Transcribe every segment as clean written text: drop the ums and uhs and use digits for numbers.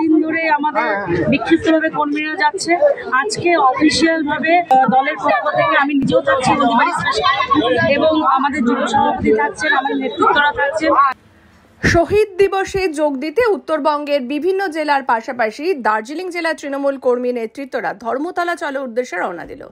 দুদিন ধরে আমাদের বিক্ষিপ্তভাবে কর্মীরা যাচ্ছে। আজকে অফিসিয়াল ভাবে দলের পক্ষ থেকে আমি নিজেও থাকছি এবং আমাদের যুব সভাপতি থাকছেন, আমাদের নেতৃত্বরা থাকছেন। শহীদ দিবসে যোগ দিতে উত্তরবঙ্গের বিভিন্ন জেলার পাশাপাশি দার্জিলিং জেলার তৃণমূল কর্মী নেতৃত্বরা ধর্মতলা চলো উদ্দেশ্যে রওনা দিল।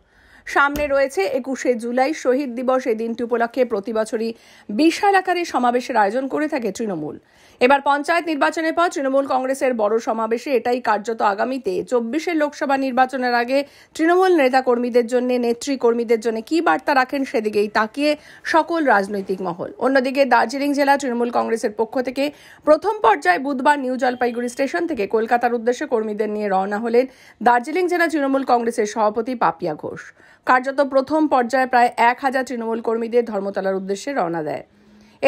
সামনে রয়েছে 21শে জুলাই শহীদ দিবস। এই দিনটি উপলক্ষে প্রতি বছরই বিশাল আকারে সমাবেশের আয়োজন করে থাকে তৃণমূল। এবার পঞ্চায়েত নির্বাচনের পর তৃণমূল কংগ্রেসের বড় সমাবেশে এটাই কার্যত আগামীতে 24এর লোকসভা নির্বাচনের আগে তৃণমূল নেতা কর্মীদের জন্য, নেত্রী কর্মীদের জন্য কি বার্তা রাখেন সেদিকেই তাকিয়ে সকল রাজনৈতিক মহল। অন্যদিকে দার্জিলিং জেলা তৃণমূল কংগ্রেসের পক্ষ থেকে প্রথম পর্যায়ে বুধবার নিউ জলপাইগুড়ি স্টেশন থেকে কলকাতার উদ্দেশ্যে কর্মীদের নিয়ে রওনা হলেন দার্জিলিং জেলা তৃণমূল কংগ্রেসের সভাপতি পাপিয়া ঘোষ। কার্যত প্রথম পর্যায়ে প্রায় 1000 তৃণমূল কর্মীদের ধর্মতলার উদ্দেশ্যে রওনা দেয়।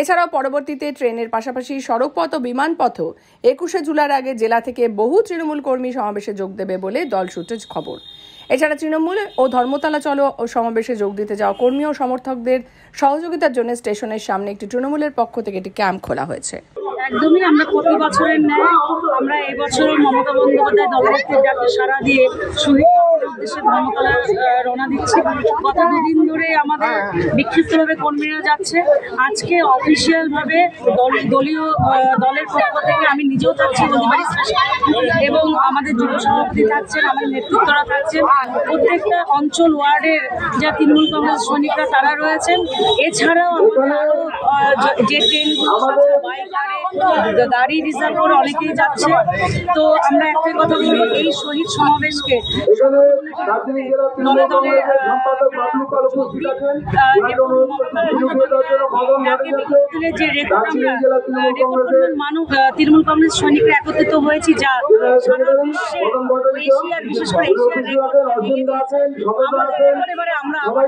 এছাড়াও পরবর্তীতে ট্রেনের পাশাপাশি সড়কপথ ও বিমানপথও 21শে জুলাইয়ের আগে জেলা থেকে বহু তৃণমূল কর্মী সমাবেশে যোগ দেবে বলে দল সূত্রে খবর। এছাড়া তৃণমূল ও ধর্মতলা চলো ও সমাবেশে যোগ দিতে যাওয়া কর্মী ও সমর্থকদের সহযোগিতার জন্য স্টেশনের সামনে একটি তৃণমূলের পক্ষ থেকে একটি ক্যাম্প খোলা হয়েছে। একদমই আমরা প্রতি বছরের ন্যায় আমরা এই বছরও মমতা বন্দ্যোপাধ্যায় দলনেত্রীর ডাকে সাড়া দিয়ে শহীদ উদ্দেশ্যে ধর্মতলা রওনা দিচ্ছি। গত দুদিন ধরে আমাদের বিক্ষিপ্তভাবে কর্মীরা যাচ্ছে। আজকে অফিসিয়াল ভাবে দলীয় দলের পক্ষ থেকে আমি নিজেও থাকছি এবং আমাদের যুব সভাপতি থাকছেন, আমাদের নেতৃত্বরা থাকছেন। প্রত্যেকটা অঞ্চল ওয়ার্ডের যা তৃণমূল কংগ্রেস সৈনিকরা তারা রয়েছেন। এছাড়াও আমাদের আরো যে ট্রেনগুলো গাড়ি রিজার্ভ করে অনেকেই যাচ্ছে। তো আমরা একটাই কথা বলবো, এই শহীদ সমাবেশকে দলে দলে যে রেকর্ড মানুষ তৃণমূল কংগ্রেস সৈনিকরা একত্রিত হয়েছি, যা সারা বিশ্বে এশিয়ার, বিশেষ করে এশিয়ার রেকর্ড ভেঙে দিয়েছে। আমরা আবার